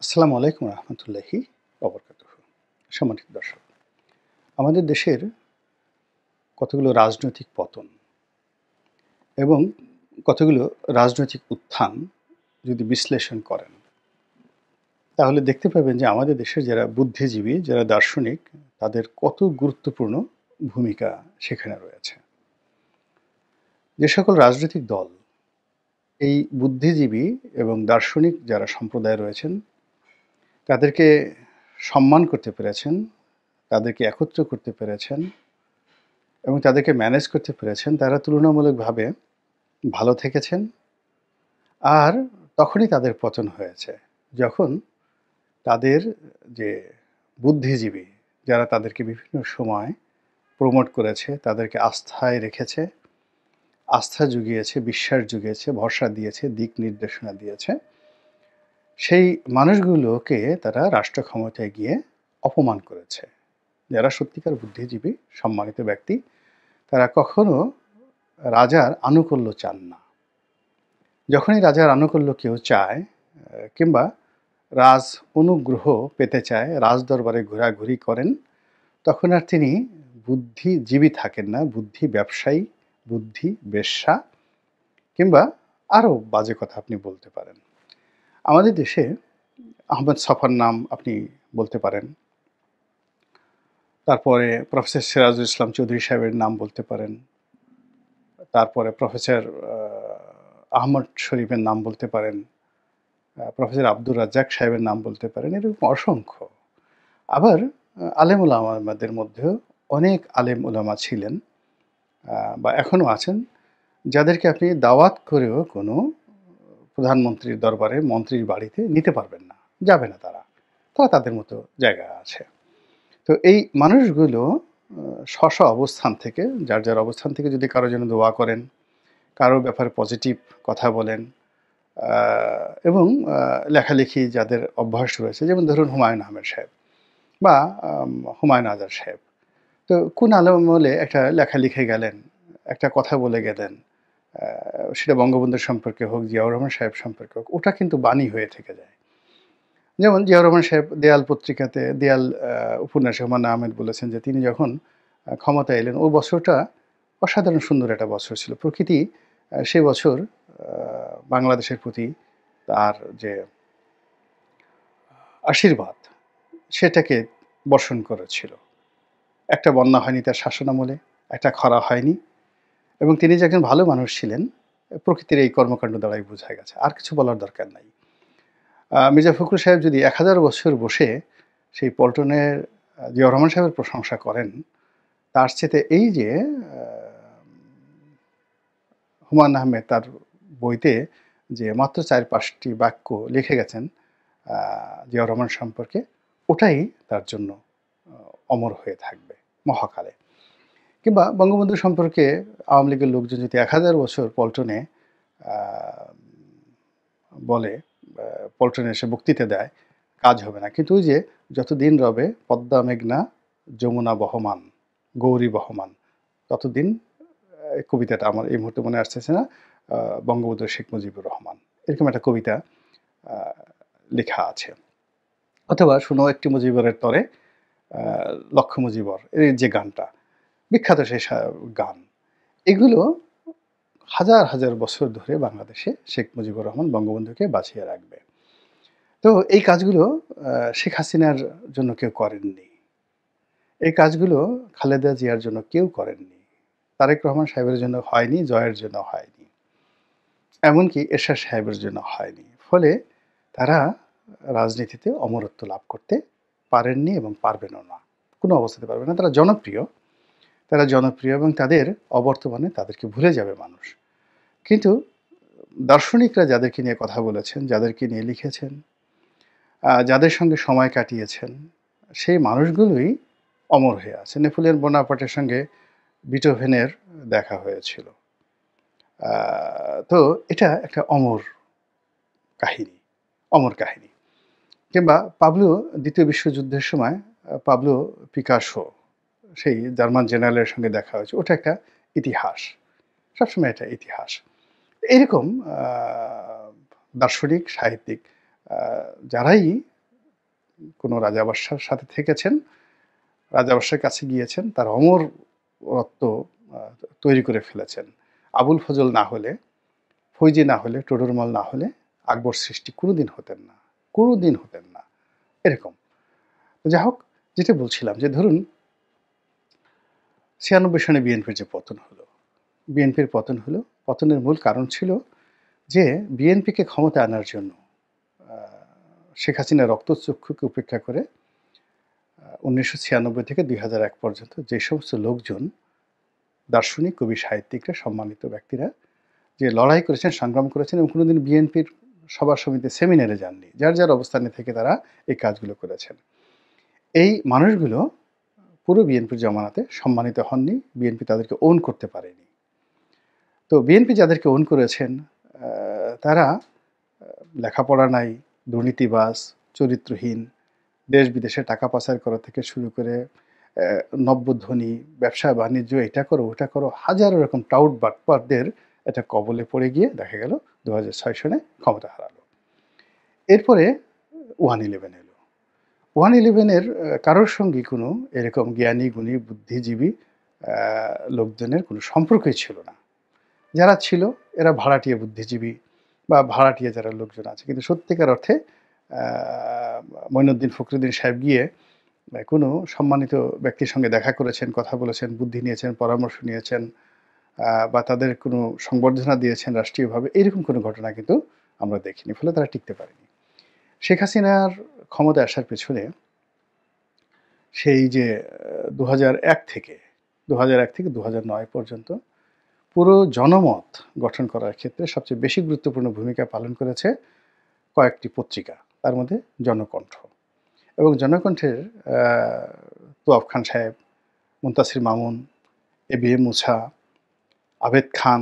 আসসালামু আলাইকুম রহমতুল্লাহি ওবরকাতুহু। সম্মানিত দর্শক, আমাদের দেশের কতগুলো রাজনৈতিক পতন এবং কতগুলো রাজনৈতিক উত্থান যদি বিশ্লেষণ করেন, তাহলে দেখতে পাবেন যে আমাদের দেশের যারা বুদ্ধিজীবী, যারা দার্শনিক, তাদের কত গুরুত্বপূর্ণ ভূমিকা সেখানে রয়েছে। যে সকল রাজনৈতিক দল এই বুদ্ধিজীবী এবং দার্শনিক যারা সম্প্রদায় রয়েছেন, তাদেরকে সম্মান করতে পেরেছেন, তাদেরকে একত্র করতে পেরেছেন এবং তাদেরকে ম্যানেজ করতে পেরেছেন, তারা তুলনামূলকভাবে ভালো থেকেছেন। আর তখনই তাদের পতন হয়েছে, যখন তাদের যে বুদ্ধিজীবী, যারা তাদেরকে বিভিন্ন সময় প্রমোট করেছে, তাদেরকে আস্থায় রেখেছে, আস্থা জুগিয়েছে, বিশ্বাস জুগিয়েছে, ভরসা দিয়েছে, দিক নির্দেশনা দিয়েছে, সেই মানুষগুলোকে তারা রাষ্ট্র ক্ষমতায় গিয়ে অপমান করেছে। যারা সত্যিকার বুদ্ধিজীবী, সম্মানিত ব্যক্তি, তারা কখনো রাজার আনুকূল্য চান না। যখনই রাজার আনুকূল্য কেউ চায় কিংবা রাজ অনুগ্রহ পেতে চায়, রাজদরবারে ঘোরাঘুরি করেন, তখন আর তিনি বুদ্ধিজীবী থাকেন না, বুদ্ধি ব্যবসায়ী, বুদ্ধি বেশ্যা কিংবা আরও বাজে কথা আপনি বলতে পারেন। আমাদের দেশে আহমেদ ছফার নাম আপনি বলতে পারেন, তারপরে প্রফেসর সিরাজুল ইসলাম চৌধুরী সাহেবের নাম বলতে পারেন, তারপরে প্রফেসর আহমদ শরীফের নাম বলতে পারেন, প্রফেসর আব্দুর রাজ্জাক সাহেবের নাম বলতে পারেন, এরকম অসংখ্য। আবার আলেম ওলামাদের মধ্যেও অনেক আলেম ওলামা ছিলেন বা এখনও আছেন, যাদেরকে আপনি দাওয়াত করেও কোনো প্রধানমন্ত্রীর দরবারে, মন্ত্রীর বাড়িতে নিতে পারবেন না, যাবে না তারা, তারা তাদের মতো জায়গায় আছে। তো এই মানুষগুলো স্ব অবস্থান থেকে, যার যার অবস্থান থেকে যদি কারো জন্য দোয়া করেন, কারো ব্যাপারে পজিটিভ কথা বলেন এবং লেখালেখি যাদের অভ্যাস রয়েছে, যেমন ধরুন হুমায়ুন আহমেদ সাহেব বা হুমায়ুন আজাদ সাহেব, তো কোন আলেমলে একটা লেখা লিখে গেলেন, একটা কথা বলে গেলেন, সেটা বঙ্গবন্ধুর সম্পর্কে হোক, জিয়াউর রহমান সাহেব সম্পর্কে হোক, ওটা কিন্তু বাণী হয়ে থেকে যায়। যেমন জিয়াউর রহমান সাহেব দেয়াল পত্রিকাতে, দেয়াল উপন্যাসে হুমায়ুন আহমেদ বলেছেন যে তিনি যখন ক্ষমতায় এলেন, ওই বছরটা অসাধারণ সুন্দর একটা বছর ছিল। প্রকৃতি সে বছর বাংলাদেশের প্রতি তার যে আশীর্বাদ, সেটাকে বর্ষণ করেছিল। একটা বন্যা হয়নি তার শাসনামলে, একটা খরা হয়নি, এবং তিনি যে একজন ভালো মানুষ ছিলেন, প্রকৃতির এই কর্মকাণ্ড দ্বারাই বোঝা গেছে। আর কিছু বলার দরকার নাই। মির্জা ফখরুল সাহেব যদি ১০০০ বছর বসে সেই পল্টনের জিয়াউর রহমান সাহেবের প্রশংসা করেন, তার চেয়ে এই যে হুমায়ুন আহমেদ তার বইতে যে মাত্র ৪-৫টি বাক্য লিখে গেছেন জিয়াউর রহমান সম্পর্কে, ওটাই তার জন্য অমর হয়ে থাকবে মহাকালে। কিংবা বঙ্গবন্ধু সম্পর্কে আওয়ামী লীগের লোকজন যদি ১০০০ বছর পল্টনে বলে, পল্টনে এসে বক্তৃতা দেয়, কাজ হবে না। কিন্তু ওই যে যতদিন রবে পদ্মা মেঘনা যমুনা বহমান, গৌরী বহমান, ততদিন, কবিতাটা আমার এই মুহূর্তে মনে আসতেছে না, বঙ্গবন্ধু শেখ মুজিবুর রহমান, এরকম একটা কবিতা লেখা আছে। অথবা শুনো একটি মুজিবরের তরে লক্ষ মুজিবর, এই যে গানটা বিখ্যাত, সেই গান, এগুলো হাজার হাজার বছর ধরে বাংলাদেশে শেখ মুজিবুর রহমান বঙ্গবন্ধুকে বাঁচিয়ে রাখবে। তো এই কাজগুলো শেখ হাসিনার জন্য কেউ করেননি, এই কাজগুলো খালেদা জিয়ার জন্য কেউ করেননি, তারেক রহমান সাহেবের জন্য হয়নি, জয়ের জন্য হয়নি, এমনকি এরশাদ সাহেবের জন্য হয়নি। ফলে তারা রাজনীতিতে অমরত্ব লাভ করতে পারেননি এবং পারবেনও না, কোনো অবস্থাতে পারবে না। তারা জনপ্রিয়, তারা জনপ্রিয় এবং তাদের অবর্তমানে তাদেরকে ভুলে যাবে মানুষ। কিন্তু দার্শনিকরা যাদেরকে নিয়ে কথা বলেছেন, যাদেরকে নিয়ে লিখেছেন, যাদের সঙ্গে সময় কাটিয়েছেন, সেই মানুষগুলোই অমর হয়ে আছে। নেপোলিয়ন বোনাপার্টের সঙ্গে বিটোভেনের দেখা হয়েছিল। তো এটা একটা অমর কাহিনী, অমর কাহিনী। কিংবা পাবলো দ্বিতীয় বিশ্বযুদ্ধের সময় পাবলো পিকাসো, সেই জার্মান জেনারেলের সঙ্গে দেখা হয়েছে, ওটা একটা ইতিহাস, সবসময় একটা ইতিহাস। এরকম দার্শনিক, সাহিত্যিক যারাই কোনো রাজা-বাদশার সাথে থেকেছেন, রাজা-বাদশার কাছে গিয়েছেন, তার অমরত্ব তৈরি করে ফেলেছেন। আবুল ফজল না হলে, ফৈজি না হলে, টোডরমল না হলে আকবর সৃষ্টি কোনোদিন হতেন না, কোনোদিন হতেন না, এরকম। যাই হোক, যেটা বলছিলাম যে ধরুন ৯৬ সনে বিএনপির যে পতন হলো, বিএনপির পতন হলো, পতনের মূল কারণ ছিল যে বিএনপিকে ক্ষমতায় আনার জন্য আ শেখ হাসিনা রক্তচক্ষুকে উপেক্ষা করে ১৯৯৬ থেকে ২০০১ পর্যন্ত যে সমস্ত লোকজন, দার্শনিক, কবি, সাহিত্যিকরা, সম্মানিত ব্যক্তিরা যে লড়াই করেছেন, সংগ্রাম করেছেন এবং কোনোদিন বিএনপির সভা সমিতি সেমিনারে যাননি। যার, যার অবস্থানে থেকে তারা এই কাজগুলো করেছেন। এই মানুষগুলো পুরো বিএনপির জমানাতে সম্মানিত হননি, বিএনপি তাদেরকে ওন করতে পারেনি। তো বিএনপি যাদেরকে ওন করেছেন তারা লেখাপড়া নাই, দুর্নীতিবাজ, চরিত্রহীন, দেশ-বিদেশে টাকা পাচার করা থেকে শুরু করে নব্যধনী, ব্যবসা-বাণিজ্য, এটা করো, ওটা করো, হাজারো রকম টাউট বাটপারদের একটা কবলে পড়ে গিয়ে দেখা গেল ২০০৬ সনে ক্ষমতা হারালো। এরপরে 1-11 এলো। 1-11 এর কারোর সঙ্গেই কোনো এরকম জ্ঞানী, গুণী, বুদ্ধিজীবী লোকজনের কোনো সম্পর্কই ছিল না। যারা ছিল এরা ভাড়াটিয়া বুদ্ধিজীবী বা ভাড়াটিয়া যারা লোকজন আছে। কিন্তু সত্যিকার অর্থে মঈনুদ্দিন ফখরুদ্দিন সাহেব গিয়ে কোনো সম্মানিত ব্যক্তির সঙ্গে দেখা করেছেন, কথা বলেছেন, বুদ্ধি নিয়েছেন, পরামর্শ নিয়েছেন বা তাদের কোনো সংবর্ধনা দিয়েছেন রাষ্ট্রীয়ভাবে, এরকম কোনো ঘটনা কিন্তু আমরা দেখিনি। ফলে তারা টিকতে পারেনি। শেখ হাসিনার ক্ষমতায় আসার পেছনে সেই যে ২০০১ থেকে ২০০৯ পর্যন্ত পুরো জনমত গঠন করার ক্ষেত্রে সবচেয়ে বেশি গুরুত্বপূর্ণ ভূমিকা পালন করেছে কয়েকটি পত্রিকা, তার মধ্যে জনকণ্ঠ। এবং জনকণ্ঠের তোয়াব খান সাহেব, মুনতাসির মামুন, এবিএম মূসা, আবেদ খান,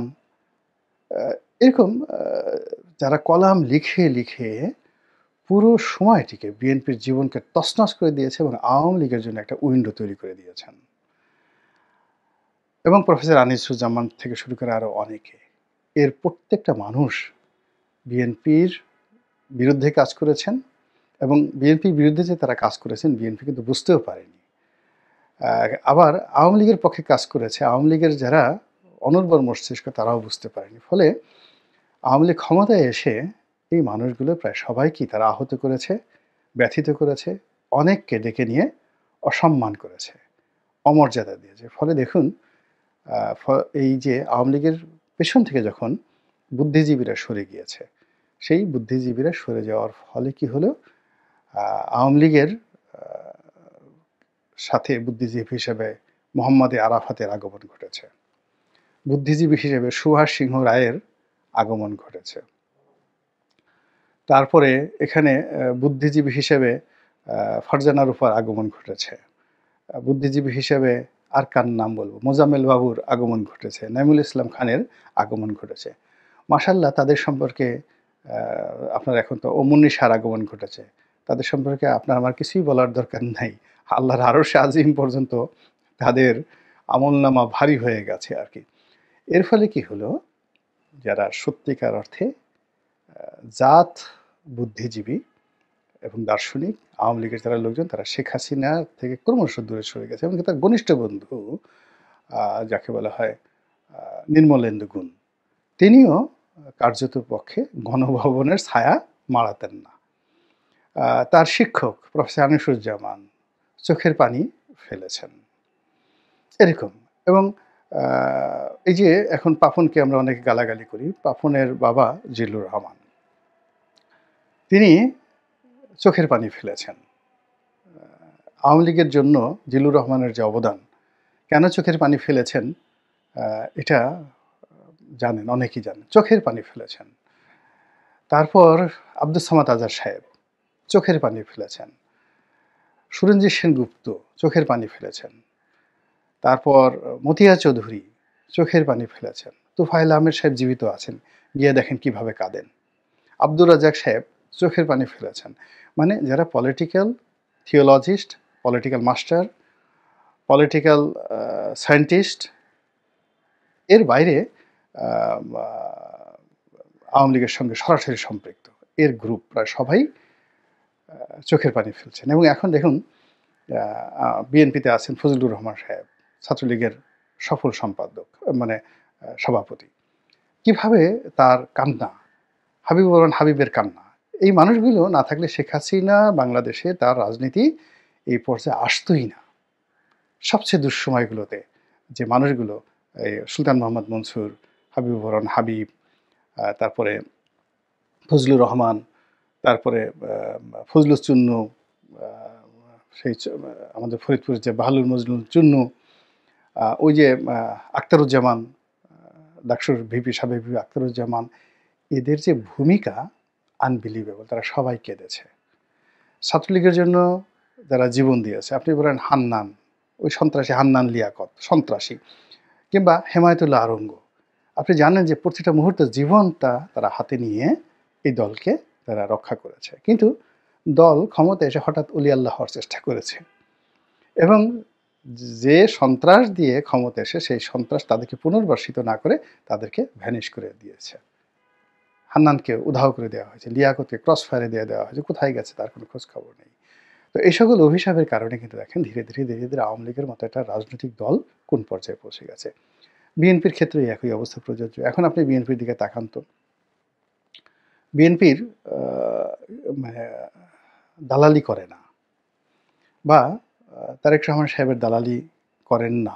এরকম যারা কলাম লিখে লিখে পুরো সময়টিকে বিএনপির জীবনকে তছনছ করে দিয়েছে এবং আওয়ামী লীগের জন্য একটা উইন্ডো তৈরি করে দিয়েছেন। এবং প্রফেসর আনিসুজ্জামান থেকে শুরু করে আরও অনেকে, এর প্রত্যেকটা মানুষ বিএনপির বিরুদ্ধে কাজ করেছেন এবং বিএনপির বিরুদ্ধে যে তারা কাজ করেছেন বিএনপি কিন্তু বুঝতেও পারেনি। আবার আওয়ামী লীগের পক্ষে কাজ করেছে আওয়ামী লীগের যারা অনর্বর মস্তিষ্ক, তারাও বুঝতে পারেনি। ফলে আওয়ামী লীগ ক্ষমতায় এসে এই মানুষগুলো প্রায় সবাইকেই তারা আহত করেছে, ব্যথিত করেছে, অনেককে ডেকে নিয়ে অসম্মান করেছে, অমর্যাদা দিয়েছে। ফলে দেখুন এই যে আওয়ামী লীগের পেছন থেকে যখন বুদ্ধিজীবীরা সরে গিয়েছে, সেই বুদ্ধিজীবীরা সরে যাওয়ার ফলে কি হলো, আওয়ামী লীগের সাথে বুদ্ধিজীবী হিসেবে মোহাম্মদ আরাফাতের আগমন ঘটেছে, বুদ্ধিজীবী হিসেবে সুভাষ সিংহ রায়ের আগমন ঘটেছে। তারপরে এখানে বুদ্ধিজীবী হিসেবে ফারজানা রূপার আগমন ঘটেছে, বুদ্ধিজীবী হিসেবে আর কার নাম বলবো, মোজাম্মেল বাবুর আগমন ঘটেছে, নাইমুল ইসলাম খানের আগমন ঘটেছে। মাশাআল্লাহ, তাদের সম্পর্কে আপনার এখন তো মুন্নিসার আগমন ঘটেছে, তাদের সম্পর্কে আপনার আমার কিছুই বলার দরকার নাই। আল্লাহর আরশে আজিম পর্যন্ত তাদের আমলনামা ভারী হয়ে গেছে আর কি। এর ফলে কি হলো, যারা সত্যিকার অর্থে জাত বুদ্ধিজীবী এবং দার্শনিক আওয়ামী লীগের যারা লোকজন, তারা শেখ হাসিনা থেকে ক্রমশ দূরে সরে গেছে এবং তার ঘনিষ্ঠ বন্ধু যাকে বলা হয় নির্মলেন্দু গুণ, তিনিও কার্যত পক্ষে গণভবনের ছায়া মাড়াতেন না। তার শিক্ষক প্রফেসর আনিসুজ্জামান চোখের পানি ফেলেছেন এরকম। এবং এই যে এখন পাপনকে আমরা অনেকে গালাগালি করি, পাপনের বাবা জিল্লুর রহমান, তিনি চোখের পানি ফেলেছেন। আওয়ামী লীগের জন্য জিল্লুর রহমানের যে অবদান, কেন চোখের পানি ফেলেছেন এটা জানেন, অনেকেই জানেন, চোখের পানি ফেলেছেন। তারপর আব্দুস সামাদ আজাদ সাহেব চোখের পানি ফেলেছেন, সুরঞ্জিত সেনগুপ্ত চোখের পানি ফেলেছেন, তারপর মতিয়া চৌধুরী চোখের পানি ফেলেছেন, তুফাইল আহমেদ সাহেব জীবিত আছেন, গিয়ে দেখেন কিভাবে কাঁদেন, আব্দুর রাজ্জাক সাহেব চোখের পানি ফেলেছেন। মানে যারা political theologist, political master, political scientist, এর বাইরে আওয়ামী লীগের সঙ্গে সরাসরি সম্পৃক্ত এর গ্রুপ প্রায় সবাই চোখের পানি ফেলছেন। এবং এখন দেখুন বিএনপিতে আছেন ফজলুর রহমান সাহেব, ছাত্রলীগের সফল সম্পাদক, মানে সভাপতি। কিভাবে তার কান্না, হাবিবুর রহমান হাবিবের কান্না, এই মানুষগুলো না থাকলে শেখ হাসিনা বাংলাদেশে তার রাজনীতি এই পর্যায়ে আসতই না। সবচেয়ে দুঃসময়গুলোতে যে মানুষগুলো, এই সুলতান মোহাম্মদ মনসুর, হাবিবুর রহমান হাবিব, তারপরে ফজলুর রহমান, তারপরে ফজলুস চুন্নু, সেই আমাদের ফরিদপুরের যে বাহলুল মজলুম চুন্নু, ওই যে আখতারুজ্জামান, ডাকসুর ভিপি, সাবেক ভিপি আখতারুজ্জামান, এদের যে ভূমিকা আনবিলিভেবল। তারা সবাই কেঁদেছে। ছাত্রলীগের জন্য যারা জীবন দিয়েছে, আপনি বলেন হান্নান, ওই সন্ত্রাসী হান্নান লিয়াকত সন্ত্রাসী, কিংবা হেমায়েতুল্লাহ আরঙ্গ, আপনি জানেন যে প্রতিটা মুহূর্তে জীবনটা তারা হাতে নিয়ে এই দলকে তারা রক্ষা করেছে। কিন্তু দল ক্ষমতায় এসে হঠাৎ অলি আল্লাহ হওয়ার চেষ্টা করেছে, এবং যে সন্ত্রাস দিয়ে ক্ষমতা এসে সেই সন্ত্রাস তাদেরকে পুনর্বাসিত না করে তাদেরকে ভ্যানিশ করে দিয়েছে। হান্নানকে উধাও করে দেওয়া হয়েছে, লিয়াকতকে ক্রস ফায়ারে দিয়ে দেওয়া হয়েছে, কোথায় গেছে তার কোনো খোঁজ খবর নেই। তো এই সকল অভিশাপের কারণে কিন্তু দেখেন ধীরে ধীরে ধীরে ধীরে আওয়ামী লীগের মতো একটা রাজনৈতিক দল কোন পর্যায়ে পৌঁছে গেছে। বিএনপির ক্ষেত্রে একই অবস্থা প্রযোজ্য। এখন আপনি বিএনপির দিকে তাকান তো, বিএনপির মানে দালালি করে না, বা তারেক রহমান সাহেবের দালালি করেন না,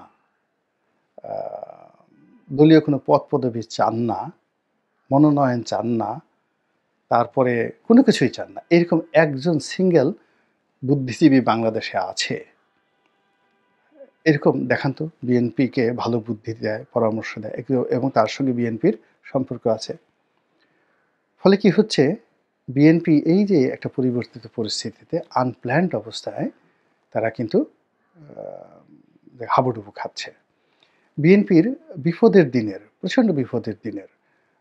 দলীয় কোনো পদ পদবি চান না, মনোনয়ন চান না, তারপরে কোনো কিছুই চান না, এরকম একজন সিঙ্গেল বুদ্ধিজীবী বাংলাদেশে আছে? এরকম দেখান তো বিএনপিকে ভালো বুদ্ধি দেয়, পরামর্শ দেয়, এবং তার সঙ্গে বিএনপির সম্পর্ক আছে। ফলে কি হচ্ছে, বিএনপি এই যে একটা পরিবর্তিত পরিস্থিতিতে আনপ্ল্যান্ড অবস্থায় তারা কিন্তু হাবুডুবু খাচ্ছে। বিএনপির বিপদের দিনের, প্রচণ্ড বিপদের দিনের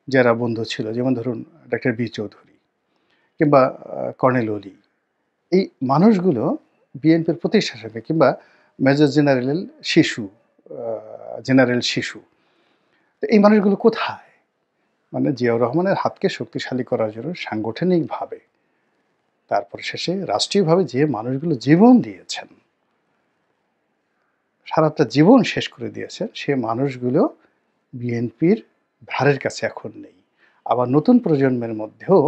যারা বন্ধু ছিল, যেমন ধরুন ডক্টর বি চৌধুরী কিংবা কর্নেল অলি, এই মানুষগুলো বিএনপির প্রতিষ্ঠার সঙ্গে, কিংবা মেজর জেনারেল শিশু, জেনারেল শিশু, এই মানুষগুলো কোথায়? মানে জিয়াউর রহমানের হাতকে শক্তিশালী করার জন্য সাংগঠনিকভাবে, তারপর শেষে রাষ্ট্রীয়ভাবে যে মানুষগুলো জীবন দিয়েছেন, সারাটা জীবন শেষ করে দিয়েছেন, সে মানুষগুলো বিএনপির ধারের কাছে এখন নেই। আবার নতুন প্রজন্মের মধ্যেও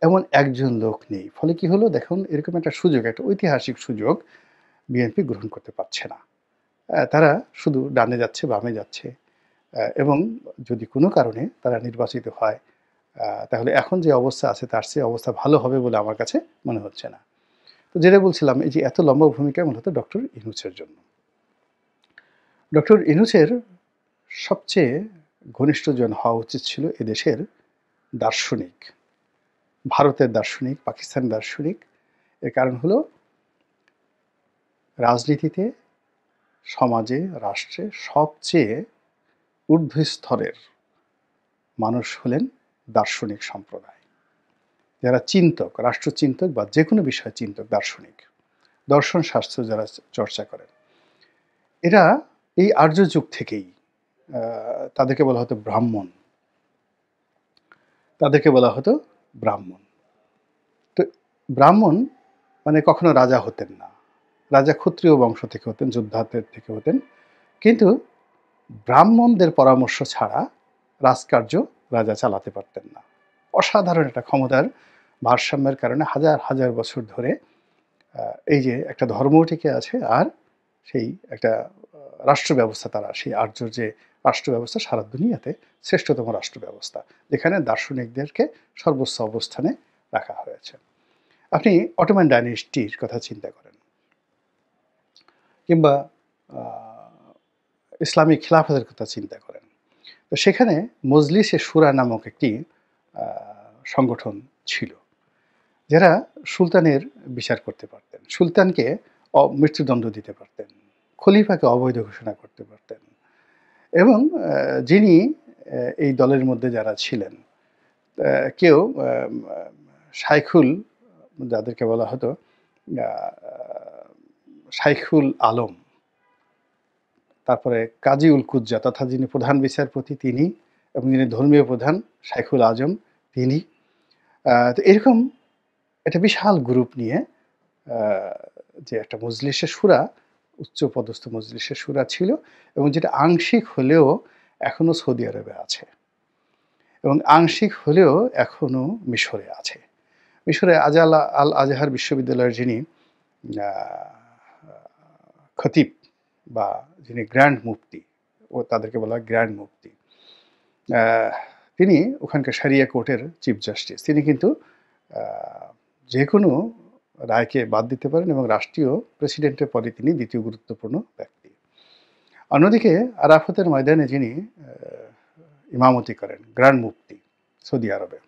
এমন একজন লোক নেই। ফলে কি হলো দেখুন, এরকম একটা সুযোগ, একটা ঐতিহাসিক সুযোগ বিএনপি গ্রহণ করতে পারছে না। তারা শুধু ডানে যাচ্ছে, বামে যাচ্ছে, এবং যদি কোনো কারণে তারা নির্বাচিত হয়, তাহলে এখন যে অবস্থা আছে তার চেয়ে অবস্থা ভালো হবে বলে আমার কাছে মনে হচ্ছে না। তো যেটা বলছিলাম, এই যে এত লম্বা ভূমিকা মূলত ডক্টর ইউনূসের জন্য। ডক্টর ইউনূসের সবচেয়ে ঘনিষ্ঠজন হওয়া উচিত ছিল এদেশের দার্শনিক, ভারতের দার্শনিক, পাকিস্তানের দার্শনিক। এর কারণ হলো রাজনীতিতে, সমাজে, রাষ্ট্রে সবচেয়ে ঊর্ধ্বস্তরের মানুষ হলেন দার্শনিক সম্প্রদায়, যারা চিন্তক, রাষ্ট্রচিন্তক বা যে কোনো বিষয় চিন্তক, দার্শনিক, দর্শন শাস্ত্র যারা চর্চা করেন। এরা এই আর্য যুগ থেকেই, তাদেরকে বলা হতো ব্রাহ্মণ, তাদেরকে বলা হতো ব্রাহ্মণ। তো ব্রাহ্মণ মানে কখনো রাজা হতেন না, রাজা ক্ষত্রিয় বংশ থেকে হতেন, যোদ্ধাদের থেকে হতেন, কিন্তু ব্রাহ্মণদের পরামর্শ ছাড়া রাজকার্য রাজা চালাতে পারতেন না। অসাধারণ একটা ক্ষমতার ভারসাম্যের কারণে হাজার হাজার বছর ধরে এই যে একটা ধর্ম টিকে আছে, আর সেই একটা রাষ্ট্র ব্যবস্থা, তারা সেই আর্য যে রাষ্ট্র ব্যবস্থা সারা দুনিয়াতে শ্রেষ্ঠতম রাষ্ট্র ব্যবস্থা, যেখানে দার্শনিকদেরকে সর্বোচ্চ অবস্থানে রাখা হয়েছে। আপনি অটোমান ডাইনেস্টির কথা চিন্তা করেন, কিংবা ইসলামিক খিলাফতের কথা চিন্তা করেন, তো সেখানে মজলিসে শুরা নামক একটি সংগঠন ছিল, যারা সুলতানের বিচার করতে পারতেন, সুলতানকে মৃত্যুদণ্ড দিতে পারতেন, খলিফাকে অবৈধ ঘোষণা করতে পারতেন। এবং যিনি এই দলের মধ্যে যারা ছিলেন, কেউ শাইখুল, যাদেরকে বলা হতো শাইখুল আলম, তারপরে কাজী উল কুজ্জা, তথা যিনি প্রধান বিচারপতি তিনি, এবং যিনি ধর্মীয় প্রধান শাইখুল আজম তিনি। তো এরকম একটা বিশাল গ্রুপ নিয়ে যে একটা মজলিসে শুরা, উচ্চপদস্থ মজলিসে শুরা ছিল এবং যেটা আংশিক হলেও এখনো সৌদি আরবে আছে এবং আংশিক হলেও এখনো মিশরে আছে। মিশরে আল আজহার বিশ্ববিদ্যালয়ের যিনি আ খতিব বা যিনি গ্র্যান্ড মুফতি, তাদেরকে বলা হয় গ্র্যান্ড মুফতি। আ তিনি ওখানকার শারিয়া কোর্টের চিফ জাস্টিস। তিনি কিন্তু আ যেকোনো রায়কে বাদ দিতে পারেন এবং রাষ্ট্রীয় প্রেসিডেন্টের পরে তিনি ২য় গুরুত্বপূর্ণ ব্যক্তি। অন্যদিকে আরাফাতের ময়দানে যিনি ইমামতি করেন গ্র্যান্ড মুফতি সৌদি আরবে।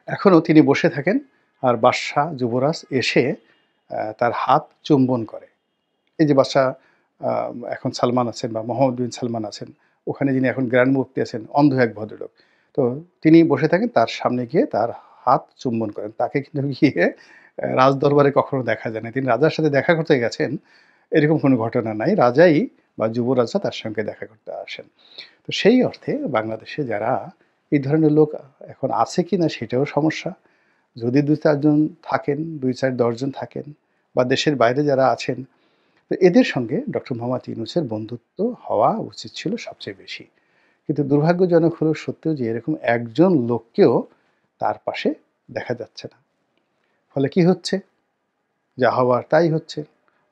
এখনও তিনি বসে থাকেন আর বাদশাহ যুবরাজ এসে তার হাত চুম্বন করে। এই যে বাদশাহ এখন সালমান আছেন বা মোহাম্মদ বিন সালমান আছেন, ওখানে যিনি এখন গ্র্যান্ড মুফতি আছেন, অন্ধ এক ভদ্রলোক। তো তিনি বসে থাকেন, তার সামনে গিয়ে তার হাত চুম্বন করেন। তাকে কিন্তু গিয়ে রাজদরবারে কখনো দেখা যায় না। তিনি রাজার সাথে দেখা করতে গেছেন, এরকম কোনো ঘটনা নাই। রাজাই বা যুবরাজা তার সঙ্গে দেখা করতে আসেন। তো সেই অর্থে বাংলাদেশে যারা এই ধরনের লোক এখন আছে কিনা সেটাও সমস্যা। যদি ২-৪ জন থাকেন, ২-৪-১০ জন থাকেন বা দেশের বাইরে যারা আছেন, তো এদের সঙ্গে ডক্টর মোহাম্মদ ইউনূসের বন্ধুত্ব হওয়া উচিত ছিল সবচেয়ে বেশি। কিন্তু দুর্ভাগ্যজনক হলেও সত্ত্বেও যে এরকম একজন লোককেও তার পাশে দেখা যাচ্ছে না। ফলে কি হচ্ছে? যা হওয়ার তাই হচ্ছে।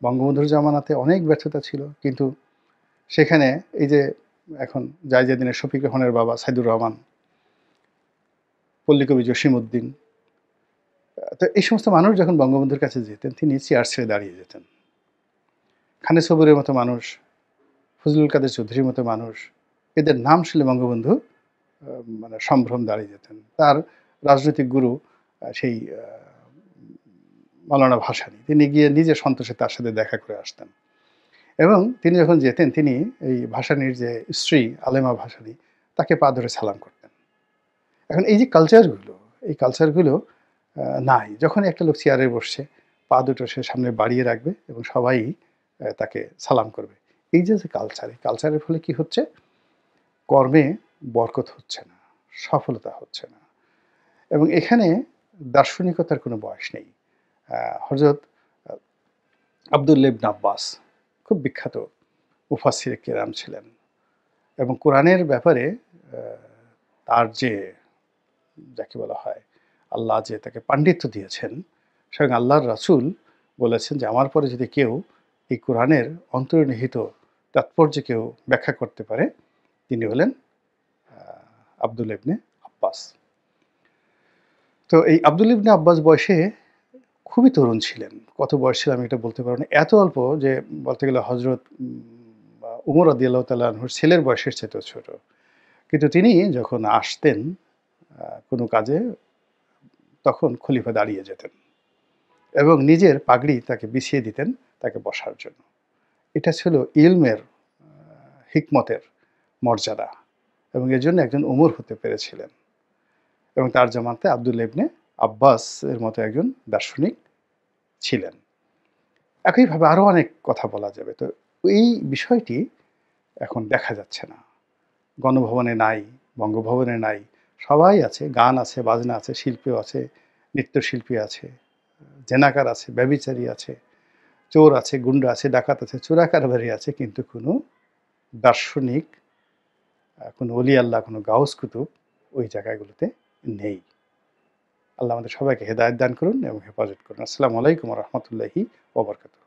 বঙ্গবন্ধুর জামানাতে অনেক ব্যর্থতা ছিল, কিন্তু সেখানে এই যে এখন জায়েদুদ্দিনের শফিক রহমানের বাবা সাইদুর রহমান, পল্লীকবি জসীমউদ্দিন, তো এই সমস্ত মানুষ যখন বঙ্গবন্ধুর কাছে যেতেন, তিনি চেয়ার ছেড়ে দাঁড়িয়ে যেতেন। খানে সবুরের মতো মানুষ, ফজলুল কাদের চৌধুরীর মতো মানুষ, এদের নাম শুনলে বঙ্গবন্ধু মানে সম্ভ্রম দাঁড়িয়ে যেতেন। তার রাজনৈতিক গুরু সেই মাওলানা ভাসানী, তিনি গিয়ে নিজে সন্তোষে তার সাথে দেখা করে আসতেন এবং তিনি যখন যেতেন, তিনি এই ভাসানীর যে স্ত্রী আলেমা ভাসানী, তাকে পা ধরে সালাম করতেন। এখন এই যে কালচারগুলো, এই কালচারগুলো নাই। যখনই একটা লোক চেয়ারে বসছে, পা দুটো সে সামনে বাড়িয়ে রাখবে এবং সবাই তাকে সালাম করবে। এই যে কালচার, এই কালচারের ফলে কি হচ্ছে? কর্মে বরকত হচ্ছে না, সফলতা হচ্ছে না এবং এখানে দার্শনিকতার কোনো বয়স নেই। হযরত আব্দুল্লাহ ইবনে আব্বাস খুব বিখ্যাত মুফাসসিরে কেরাম ছিলেন এবং কোরআনের ব্যাপারে তার যে, যাকে বলা হয়, আল্লাহ যে তাকে পাণ্ডিত্য দিয়েছেন, স্বয়ং আল্লাহর রাসূল বলেছেন যে আমার পরে যদি কেউ এই কোরআনের অন্তর্নিহিত তাৎপর্য কেউ ব্যাখ্যা করতে পারে, তিনি হলেন আব্দুল্লাহ ইবনে আব্বাস। তো এই আব্দুল্লাহ ইবনে আব্বাস বয়সে খুবই তরুণ ছিলেন। কত বয়স ছিল আমি এটা বলতে পারব না। এত অল্প যে বলতে গেলে হযরত উমর রাদিয়াল্লাহু তাআলা আনহুর ছেলের বয়সের চাইতেও ছোট। কিন্তু তিনি যখন আসতেন কোনো কাজে, তখন খলিফা দাঁড়িয়ে যেতেন এবং নিজের পাগড়ি তাকে বিছিয়ে দিতেন তাকে বসার জন্য। এটা ছিল ইলমের, হিকমতের মর্যাদা এবং এজন্য একজন ওমর হতে পেরেছিলেন এবং তার জামানাতে আব্দুল্লাহ ইবনে আব্বাস এর মতো একজন দার্শনিক ছিলেন। একইভাবে আরও অনেক কথা বলা যাবে। তো এই বিষয়টি এখন দেখা যাচ্ছে না। গণভবনে নাই, বঙ্গভবনে নাই। সবাই আছে, গান আছে, বাজনা আছে, শিল্পী আছে, নৃত্যশিল্পী আছে, জেনাকার আছে, ব্যভিচারী আছে, চোর আছে, গুন্ডা আছে, ডাকাত আছে, চোরা কারবারি আছে, কিন্তু কোনো দার্শনিক, কোনো অলি আল্লাহ, কোনো গাউস কুতুব ওই জায়গাগুলোতে নেই। আল্লাহ আমাদের সবাইকে হেদায়েত দান করুন এবং হেফাজত করুন। আসসালামু আলাইকুম ওয়া রাহমাতুল্লাহি ওয়া বারাকাতুহু।